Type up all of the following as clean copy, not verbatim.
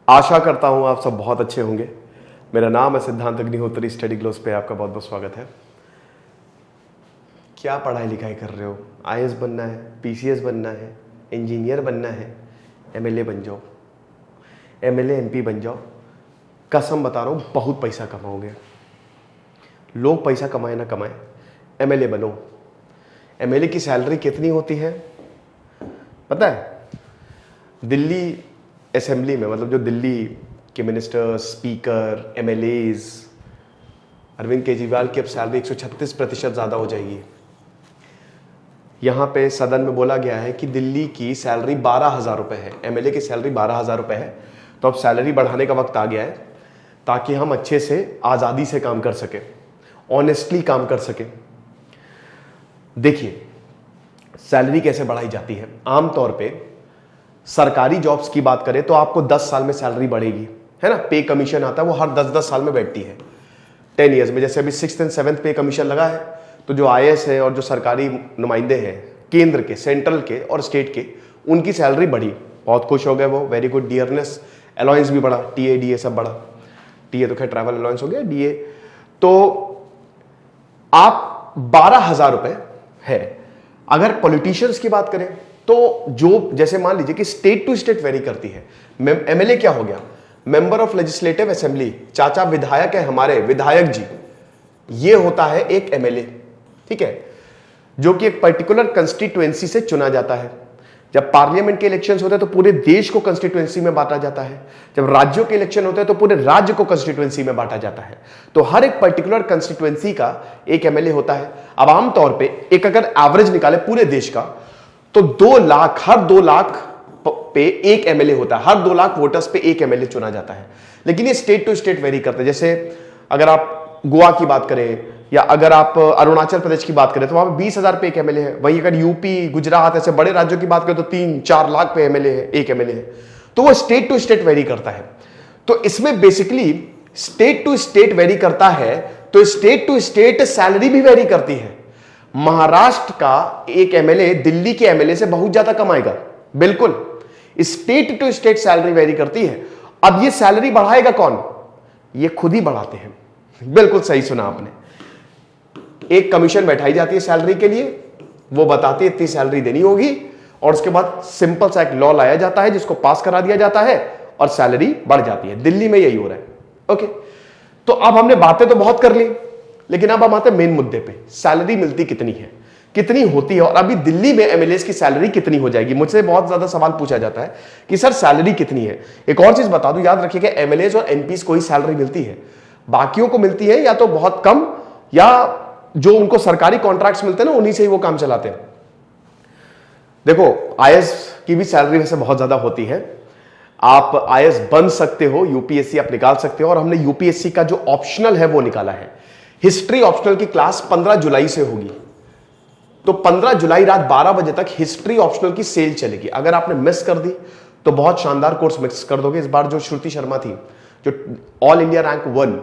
आशा करता हूँ आप सब बहुत अच्छे होंगे। मेरा नाम है सिद्धांत अग्निहोत्री, स्टडी ग्लोस पे आपका बहुत बहुत स्वागत है। क्या पढ़ाई लिखाई कर रहे हो? आईएएस बनना है, पीसीएस बनना है, इंजीनियर बनना है? एमएलए बन जाओ, एमएलए एमपी बन जाओ। कसम बता रहा हूँ, बहुत पैसा कमाओगे। लोग पैसा कमाए ना कमाए, एमएलए बनो। एमएलए की सैलरी कितनी होती है पता है? दिल्ली असेंबली में, मतलब जो दिल्ली के minister, speaker, MLAs, Arvind Kejriwal की अब सैलरी 136% ज़्यादा हो जाएगी। यहाँ पे सदन में बोला गया है कि दिल्ली की सैलरी 12,000 रुपये है, एमएलए की सैलरी 12,000 रुपये है। तो अब सैलरी बढ़ाने का वक्त आ गया है ताकि हम अच्छे से आज़ादी से काम कर सकें, ऑनेस्टली काम कर सकें। देखिए सैलरी कैसे बढ़ाई जाती है। आमतौर पे सरकारी जॉब्स की बात करें तो आपको 10 साल में सैलरी बढ़ेगी, है ना। पे कमीशन आता है, वो हर 10-10 साल में बैठती है, 10 ईयर्स में। जैसे अभी 6th और 7th पे कमीशन लगा है, तो जो आईएएस है और जो सरकारी नुमाइंदे हैं केंद्र के, सेंट्रल के और स्टेट के, उनकी सैलरी बढ़ी। बहुत खुश हो गए वो, वेरी गुड। डियरनेस अलाउंस भी बढ़ा, टीए डीए सब बढ़ा। टीए तो खैर ट्रैवल अलाउंस हो गया, डीए तो आप 12,000 रुपए है। अगर पॉलिटिशियंस की बात करें तो जो, जैसे मान लीजिए कि स्टेट टू स्टेट वेरी करती है। एमएलए क्या हो गया? मेंबर ऑफ लेजिस्लेटिव असेंबली, चाचा विधायक है हमारे, विधायक जी, ये होता है एक एमएलए, ठीक है, जो कि एक पर्टिकुलर कंस्टिट्यूएंसी से चुना जाता है। जब पार्लियामेंट के इलेक्शंस होते हैं तो पूरे देश को कंस्टिट्यूएंसी में बांटा जाता है। जब राज्यों के इलेक्शन होते हैं तो पूरे राज्य को कंस्टिट्यूएंसी में बांटा जाता है। तो हर एक पर्टिकुलर कंस्टिट्यूएंसी का एक एमएलए होता है। अब आमतौर पे एक अगर एवरेज निकाले पूरे देश का तो 2 लाख, हर 2 लाख पे एक एमएलए होता है, हर 2 लाख वोटर्स पे एक एमएलए चुना जाता है। लेकिन ये स्टेट टू स्टेट वेरी करते हैं। जैसे अगर आप गोवा की बात करें या अगर आप अरुणाचल प्रदेश की बात करें तो वहां पे 20,000 पे एक एमएलए है। वहीं अगर यूपी, गुजरात ऐसे बड़े राज्यों की बात करें तो 3-4 लाख पे एमएलए है, एक एमएलए है। तो वो स्टेट टू स्टेट वेरी करता है। तो इसमें basically state to state vary करता है, तो स्टेट टू स्टेट सैलरी भी वेरी करती है। महाराष्ट्र का एक एमएलए दिल्ली के एमएलए से बहुत ज्यादा कमाएगा, बिल्कुल। State to state salary vary करती है। अब ये सैलरी बढ़ाएगा कौन? ये खुद ही बढ़ाते हैं। बिल्कुल सही सुना आपने। एक कमीशन बैठाई जाती है सैलरी के लिए, वो बताती है इतनी सैलरी देनी होगी, और उसके बाद सिंपल सा एक लॉ लाया जाता है जिसको पास करा दिया जाता है और सैलरी बढ़ जाती है। दिल्ली में यही हो रहा है। ओके, तो अब हमने बातें तो बहुत कर ली, लेकिन अब हम आते हैं मेन मुद्दे पे। सैलरी मिलती कितनी है, कितनी होती है, और अभी दिल्ली में एमएलए की सैलरी कितनी हो जाएगी? मुझसे बहुत ज्यादा सवाल पूछा जाता है कि सर सैलरी कितनी है। एक और चीज बता दूं, याद रखिएगा, एमएलए और एमपीज को ही सैलरी मिलती है, बाकियों को मिलती है या तो बहुत कम, या जो उनको सरकारी कॉन्ट्रैक्ट्स मिलते हैं ना, उन्हीं से ही वो काम चलाते हैं। देखो आईएएस की भी सैलरी वैसे बहुत ज्यादा होती है। आप आईएएस बन सकते हो, यूपीएससी आप निकाल सकते हो, और हमने यूपीएससी का जो ऑप्शनल है वो निकाला है। हिस्ट्री ऑप्शनल की क्लास 15 जुलाई से होगी, तो 15 जुलाई रात 12 बजे तक हिस्ट्री ऑप्शनल की सेल चलेगी। अगर आपने मिस कर दी तो बहुत शानदार कोर्स मिस कर दोगे। इस बार जो श्रुति शर्मा थी, जो ऑल इंडिया रैंक 1,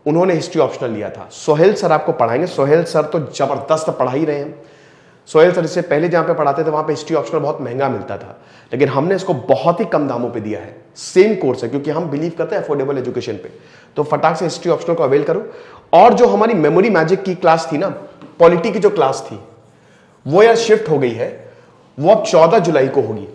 उन्होंने हिस्ट्री ऑप्शनल लिया था। सोहेल सर आपको पढ़ाएंगे। सोहेल सर तो जबरदस्त पढ़ा ही रहे हैं। सोहेल सर इससे पहले जहां पे पढ़ाते थे वहां पे हिस्ट्री ऑप्शनल बहुत महंगा मिलता था, लेकिन हमने इसको बहुत ही कम दामों पे दिया है। सेम कोर्स है, क्योंकि हम बिलीव करते हैं अफोर्डेबल एजुकेशन पे। तो फटाक से हिस्ट्री ऑप्शनल को अवेल करो। और जो हमारी मेमोरी मैजिक की क्लास थी ना, पॉलिटी की जो क्लास थी, वो यार शिफ्ट हो गई है। वो अब 14 जुलाई को होगी,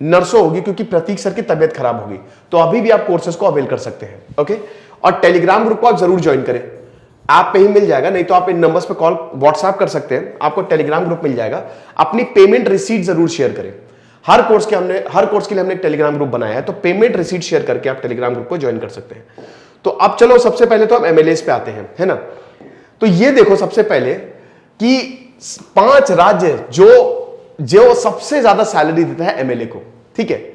नर्सों होगी, क्योंकि प्रतीक सर की तबियत खराब होगी। तो अभी भी आप कोर्सेज को अवेल कर सकते हैं। ओके, और टेलीग्राम ग्रुप को आप जरूर ज्वाइन करें। ऐप पे ही मिल जाएगा, नहीं तो आप इन नंबर्स पे कॉल व्हाट्सएप कर सकते हैं, आपको टेलीग्राम ग्रुप मिल जाएगा। अपनी पेमेंट रिसीट जरूर शेयर करें। हर कोर्स के लिए हमने एक टेलीग्राम ग्रुप बनाया है, तो पेमेंट रिसीट शेयर करके आप टेलीग्राम ग्रुप को ज्वाइन कर सकते हैं। तो अब चलो सबसे पहले तो हम एमएलएस पे आते हैं, है ना। तो ये देखो सबसे पहले कि 5 राज्य जो सबसे ज्यादा सैलरी देता है एमएलए को, ठीक है।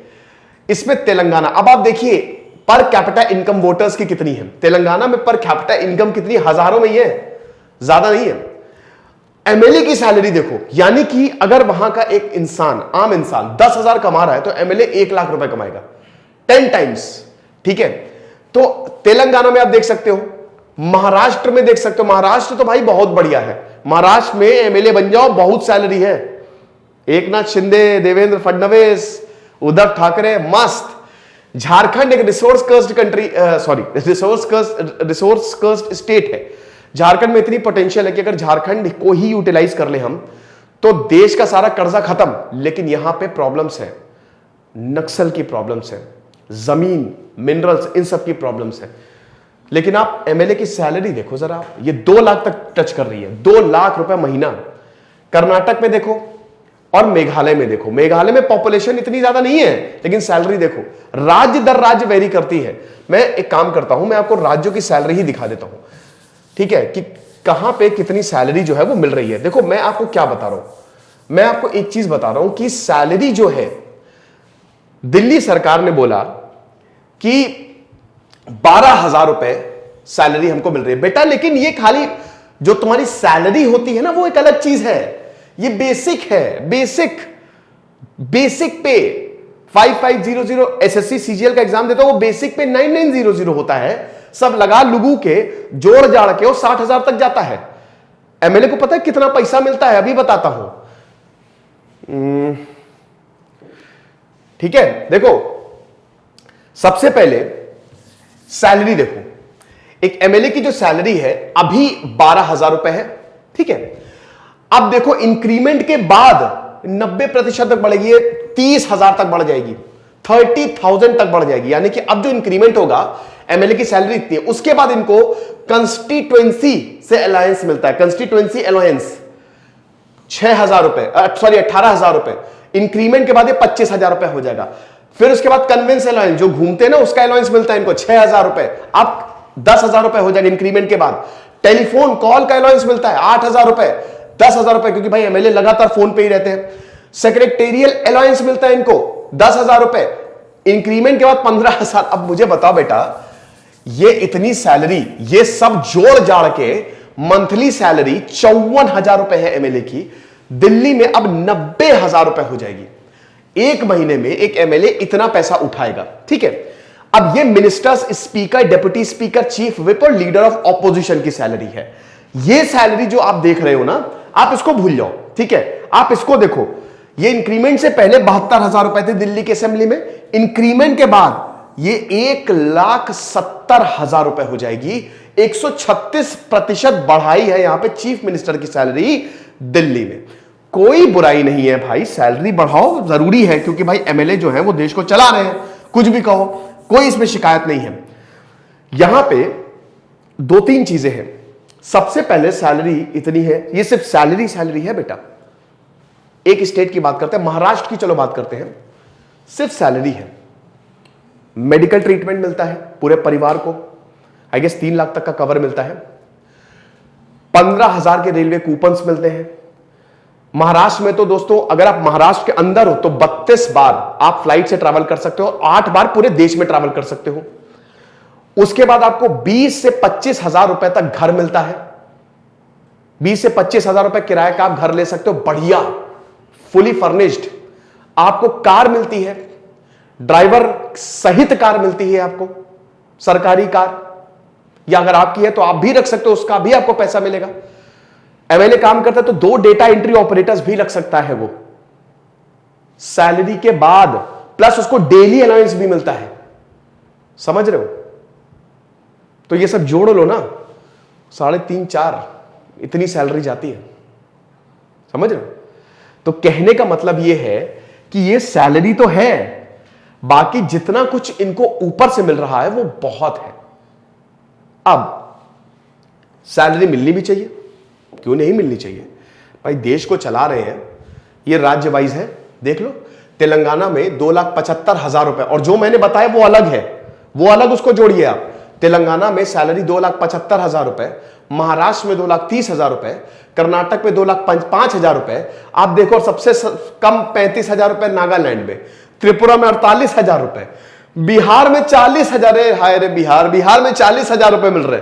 इसमें तेलंगाना, अब आप देखिए पर कैपिटा इनकम वोटर्स की कितनी है। तेलंगाना में पर कैपिटा इनकम कितनी, हजारों में ही है, ज्यादा नहीं है। एमएलए की सैलरी देखो, यानी कि अगर वहां का एक इंसान, आम इंसान 10,000 कमा रहा है तो एमएलए 1 लाख रुपए कमाएगा, 10 टाइम्स, ठीक है। तो तेलंगाना में आप देख सकते हो, महाराष्ट्र में देख सकते हो। महाराष्ट्र तो भाई बहुत बढ़िया है, महाराष्ट्र में एमएलए बन जाओ, बहुत सैलरी है। एकनाथ शिंदे, देवेंद्र फडणवीस, उद्धव ठाकरे, मस्त। झारखंड एक resource cursed country, sorry resource cursed state है। झारखंड में इतनी पोटेंशियल है कि अगर झारखंड को ही यूटिलाइज कर ले हम तो देश का सारा कर्जा खत्म। लेकिन यहां पे प्रॉब्लम्स है, नक्सल की प्रॉब्लम्स है, जमीन, मिनरल्स, इन सब की प्रॉब्लम्स है। लेकिन आप एमएलए की सैलरी देखो जरा, ये 2 लाख तक टच कर रही है, 2 लाख रुपए महीना। कर्नाटक में देखो और मेघालय में देखो, मेघालय में पॉपुलेशन इतनी ज्यादा नहीं है लेकिन सैलरी देखो, राज्य दर राज्य वेरी करती है। मैं एक काम करता हूं, मैं आपको राज्यों की सैलरी ही दिखा देता हूं, ठीक है, कि कहां पे कितनी सैलरी जो है वो मिल रही है। देखो मैं आपको क्या बता रहा हूं, मैं आपको एक चीज बता रहा हूं कि सैलरी जो है, दिल्ली सरकार ने बोला कि 12,000 रुपए सैलरी हमको मिल रही है बेटा। लेकिन ये खाली जो तुम्हारी सैलरी होती है ना, वो एक अलग चीज है, ये बेसिक है, बेसिक पे 5500 एसएससी सीजीएल का एग्जाम देता हो, वो बेसिक पे 9900 होता है। सब लगा लुगू के जोड़ जाड़ के वो 60,000 तक जाता है। एमएलए को पता है कितना पैसा मिलता है, अभी बताता हूं, ठीक है। देखो सबसे पहले सैलरी देखो, एक एमएलए की जो सैलरी है अभी 12,000 रुपए है, ठीक है। अब देखो इंक्रीमेंट के बाद 90% तक बढ़ेगी, 30,000 तक बढ़ जाएगी, 30,000 तक बढ़ जाएगी। यानी कि अब जो इंक्रीमेंट होगा, एमएलए की सैलरी इतनी है, उसके बाद इनको कंस्टिट्यूएंसी से अलायंस मिलता है, कंस्टिट्यूएंसी अलायंस 6,000 रुपए, सॉरी 18,000 रुपए। इंक्रीमेंट के बाद ये 25,000 रुपए हो जाएगा। फिर उसके बाद कन्वेंस अलायंस, जो घूमते हैं ना, उसका अलायंस मिलता है इनको 6,000 रुपए, अब 10,000 रुपए हो जाएगा इंक्रीमेंट के बाद। टेलीफोन कॉल का अलायंस मिलता है 8,000 रुपए, 10,000 रुपए, क्योंकि भाई एमएलए लगातार फोन पे ही रहते हैं। सेक्रेटेरियल अलायंस मिलता है इनको 10,000 रुपए, इंक्रीमेंट के बाद 15,000। अब मुझे बताओ बेटा, ये इतनी सैलरी, ये सब जोड़ जाड़ के मंथली सैलरी 54,000 रुपए है एमएलए की। दिल्ली में अब 90,000 रुपए हो जाएगी। एक महीने में एक एमएलए इतना पैसा उठाएगा, ठीक है। अब ये ministers, speaker, deputy speaker, chief whip और लीडर ऑफ ऑपोजिशन की सैलरी है। ये सैलरी जो आप देख रहे हो ना, आप इसको भूल जाओ, ठीक है। आप इसको देखो, ये इंक्रीमेंट से पहले 72,000 रुपए थे दिल्ली की असेंबली में, इंक्रीमेंट के बाद ये 1,70,000 रुपए हो जाएगी। 136% बढ़ाई है यहां पे चीफ मिनिस्टर की सैलरी दिल्ली में। कोई बुराई नहीं है भाई, सैलरी बढ़ाओ, जरूरी है, क्योंकि भाई एमएलए जो है वो देश को चला रहे हैं, कुछ भी कहो, कोई इसमें शिकायत नहीं है। यहां पे 2-3 चीजें हैं। सबसे पहले सैलरी इतनी है, ये सिर्फ सैलरी है बेटा। एक स्टेट की बात करते हैं, महाराष्ट्र की चलो बात करते हैं, सिर्फ सैलरी है। मेडिकल ट्रीटमेंट मिलता है पूरे परिवार को, आई गेस 3 लाख तक का कवर मिलता है। 15,000 के रेलवे कूपन्स मिलते हैं। महाराष्ट्र में तो दोस्तों, अगर आप महाराष्ट्र के अंदर हो तो 32 बार आप फ्लाइट से ट्रैवल कर सकते हो, 8 बार पूरे देश में ट्रैवल कर सकते हो। उसके बाद आपको 20 से 25,000 रुपए तक घर मिलता है। 20 से 25,000 रुपए किराए का आप घर ले सकते हो, बढ़िया, फुली फर्निश्ड। आपको कार मिलती है, ड्राइवर सहित कार मिलती है आपको, सरकारी कार, या अगर आपकी है तो आप भी रख सकते हो, उसका भी आपको पैसा मिलेगा। एमएलए काम करता है तो 2 डेटा एंट्री ऑपरेटर्स भी रख सकता है वो सैलरी के बाद, प्लस उसको डेली अलाउंस भी मिलता है। समझ रहे हो? तो ये सब जोड़ लो ना, 3.5-4 इतनी सैलरी जाती है। समझ रहे हो? तो कहने का मतलब ये है कि ये सैलरी तो है, बाकी जितना कुछ इनको ऊपर से मिल रहा है वो बहुत है। अब सैलरी मिलनी भी चाहिए, क्यों नहीं मिलनी चाहिए भाई, देश को चला रहे हैं। ये राज्य वाइज है, देख लो। तेलंगाना में 2,75,000 रुपए, और जो मैंने बताया वो अलग है, वो अलग, उसको जोड़िए आप। तेलंगाना में सैलरी 2,75,000 रुपए, महाराष्ट्र में 2,30,000 रुपए, कर्नाटक में 2,05,000 रुपए। आप देखो सबसे कम 35,000 रुपए नागालैंड में, त्रिपुरा में 48,000 रुपए, बिहार में 40,000। हाय रे बिहार में 40,000 रुपए मिल रहे,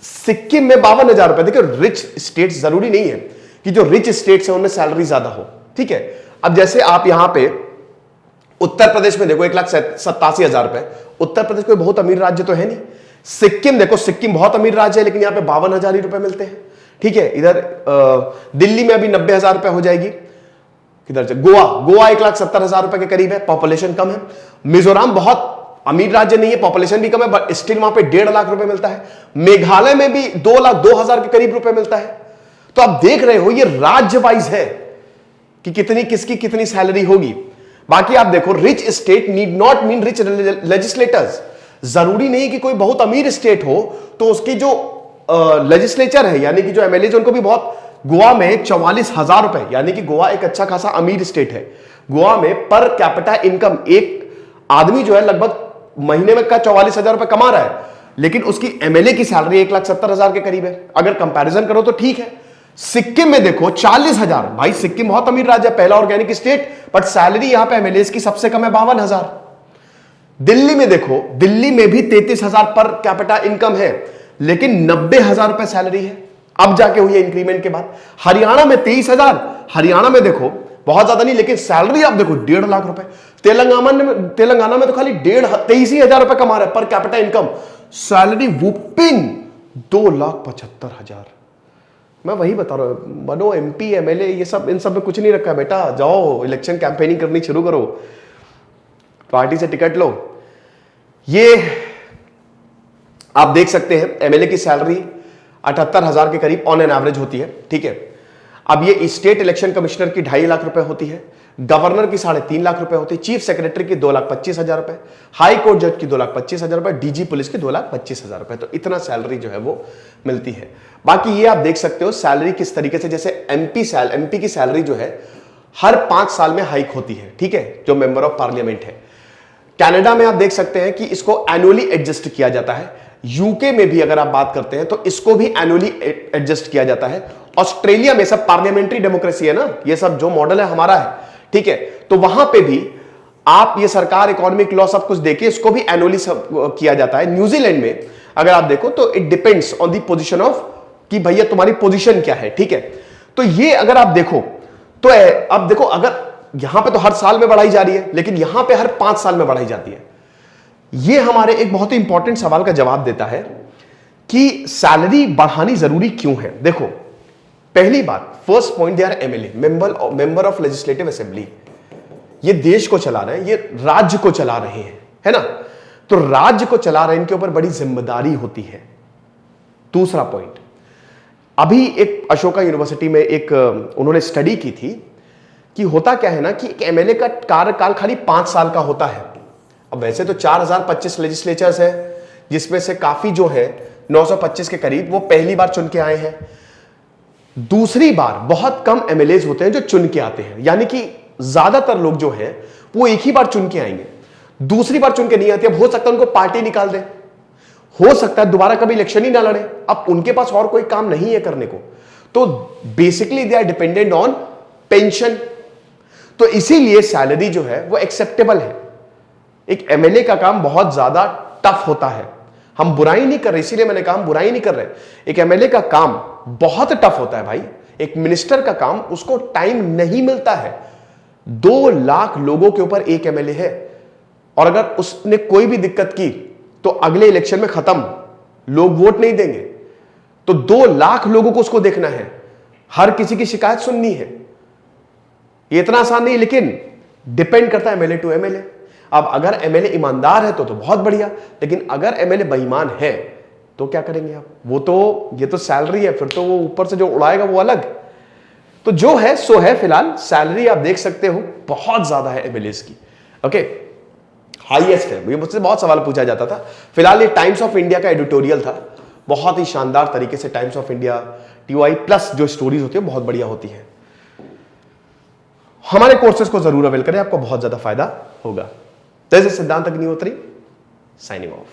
सिक्किम में 52,000 रुपए। देखिए रिच स्टेट्स, जरूरी नहीं है कि जो रिच स्टेट्स हैं उनमें सैलरी ज्यादा हो, ठीक है। अब जैसे आप यहां पे उत्तर प्रदेश में देखो 1,87,000 रुपए। उत्तर प्रदेश कोई बहुत अमीर राज्य तो है नहीं। सिक्किम देखो, सिक्किम बहुत अमीर राज्य है, लेकिन यहां पे 52,000 रुपए मिलते हैं, ठीक है। इधर दिल्ली में अभी 90,000 रुपए हो जाएगी। किधर से, गोवा 1,70,000 रुपए के करीब है, पॉपुलेशन कम है। मिजोरम बहुत अमीर राज्य नहीं है, पॉपुलेशन भी कम है, बट स्टिल वहां पे 1.5 लाख रुपए मिलता है। मेघालय में भी 2,02,000 के करीब रुपए मिलता है। तो आप देख रहे हो ये राज्य वाइज है कि कितनी किसकी कितनी सैलरी होगी। बाकी आप देखो, rich state need not mean rich legislators. जरूरी नहीं कि कोई बहुत अमीर स्टेट हो तो उसकी जो लेजिस्लेचर है यानी कि जो एमएलए उनको भी बहुत, गोवा में 44,000 रुपए, यानी कि गोवा एक अच्छा खासा अमीर स्टेट है। गोवा में पर कैपिटा इनकम एक आदमी जो है लगभग महीने में का 44,000 रुपए कमा रहा है, लेकिन उसकी एमएलए की सैलरी 1,70,000 के करीब है। अगर कंपैरिजन करो तो ठीक है। सिक्किम में देखो 40,000, भाई सिक्किम बहुत अमीर राज्य है, पहला ऑर्गेनिक स्टेट, बट सैलरी यहां पे एमएलए की सबसे कम है 52,000। दिल्ली में देखो, दिल्ली में भी 33,000 पर कैपिटा इनकम है, लेकिन 90,000 रुपए सैलरी है, अब जाके हुई है इंक्रीमेंट के बाद। हरियाणा में 23,000, हरियाणा में देखो बहुत ज्यादा नहीं, लेकिन सैलरी आप देखो 1.5 लाख रुपए। तेलंगाना में तो खाली 23,000 रुपए कमा रहे per capita income, salary whopping 2,75,000। मैं वही बता रहा हूं, बनो एमपी एमएलए, ये सब इन सब में कुछ नहीं रखा है बेटा। जाओ इलेक्शन कैंपेनिंग करनी शुरू करो, पार्टी से टिकट लो। ये आप देख सकते हैं एमएलए की सैलरी 78,000 के करीब ऑन एन एवरेज होती है, ठीक है। अब ये स्टेट इलेक्शन कमिश्नर की 2.5 लाख रुपए होती है, गवर्नर की 3.5 लाख रुपए होती है, चीफ सेक्रेटरी की 2,25,000 रुपए, हाई कोर्ट जज की 2,25,000 रुपए, डीजी पुलिस की 2,25,000 रुपए। तो इतना सैलरी जो है वो मिलती है। बाकी ये आप देख सकते हो सैलरी किस तरीके से, जैसे एमपी की सैलरी जो है हर 5 साल में हाइक होती है, ठीक है, जो मेंबर ऑफ पार्लियामेंट है। कनाडा में आप देख सकते हैं कि इसको एनुअली एडजस्ट किया जाता है। यूके में भी अगर आप बात करते हैं तो इसको भी एनुअली एडजस्ट किया जाता है। ऑस्ट्रेलिया में सब पार्लियामेंट्री डेमोक्रेसी है ना, ये सब जो मॉडल है हमारा है, ठीक है। तो वहां पे भी आप ये सरकार इकोनॉमिक लॉ सब कुछ देके इसको भी एनुअली किया जाता है। न्यूजीलैंड में अगर आप देखो तो it depends on the position of कि भैया तुम्हारी पोजीशन क्या है, ठीक है। तो ये अगर आप देखो तो अब देखो, अगर यहां पे तो हर साल में बढ़ाई जा रही है, लेकिन यहां पे हर 5 साल में बढ़ाई जाती है। ये हमारे एक बहुत ही इंपॉर्टेंट सवाल का जवाब देता है कि सैलरी बढ़ानी जरूरी क्यों है। देखो, पहली बात, first point, they are MLA, member of legislative assembly. ये देश को चला रहे हैं, ये राज्य को चला रहे हैं, है ना। तो राज्य को चला रहे हैं, इनके ऊपर बड़ी जिम्मेदारी होती है। दूसरा पॉइंट, अभी एक अशोका यूनिवर्सिटी में एक उन्होंने स्टडी की थी कि होता क्या है ना कि एक एमएलए का कार्यकाल खाली 5 साल का होता है। अब वैसे तो 4,025 लेजिस्लेचर्स है, जिसमें से काफी जो है 925 के करीब वो पहली बार चुन के आए हैं। दूसरी बार बहुत कम एमएलएज होते हैं जो चुन के आते हैं, यानी कि ज्यादातर लोग जो हैं वो एक ही बार चुन के आएंगे, दूसरी बार चुन के नहीं आते। अब हो सकता है उनको पार्टी निकाल दे, हो सकता है दोबारा कभी इलेक्शन ही ना लड़े, अब उनके पास और कोई काम नहीं है करने को। तो basically they are dependent on pension. तो इसीलिए सैलरी जो है वो एक्सेप्टेबल है। एक एमएलए का काम बहुत ज्यादा टफ होता है, हम बुराई नहीं कर रहे, इसीलिए मैंने कहा हम बुराई नहीं कर रहे। एक एमएलए का काम बहुत टफ होता है भाई। एक मिनिस्टर का काम, उसको टाइम नहीं मिलता है। 2 लाख लोगों के ऊपर एक एमएलए है, और अगर उसने कोई भी दिक्कत की तो अगले इलेक्शन में खत्म, लोग वोट नहीं देंगे। तो 2 लाख लोगों को उसको देखना है, हर किसी की शिकायत सुननी है। ये इतना आसान नहीं, लेकिन डिपेंड करता है एमएलए टू एमएलए। अब अगर एमएलए ईमानदार है तो बहुत बढ़िया, लेकिन अगर एमएलए बेईमान है तो क्या करेंगे आप? वो तो, ये तो सैलरी है, फिर तो वो ऊपर से जो उड़ाएगा वो अलग। तो जो है सो है। फिलहाल सैलरी आप देख सकते हो बहुत ज्यादा है एमएलएस की, ओके, हाईएस्ट है। ये मुझसे बहुत सवाल पूछा जाता था। फिलहाल ये टाइम्स ऑफ इंडिया का एडिटोरियल था, बहुत ही शानदार तरीके से times of India TOI plus जो स्टोरीज होती है बहुत बढ़िया होती है। हमारे कोर्सेज को जरूर अवेल करें, आपको बहुत ज्यादा फायदा होगा। जैसे सिद्धांत अग्निहोत्री, साइनिंग ऑफ।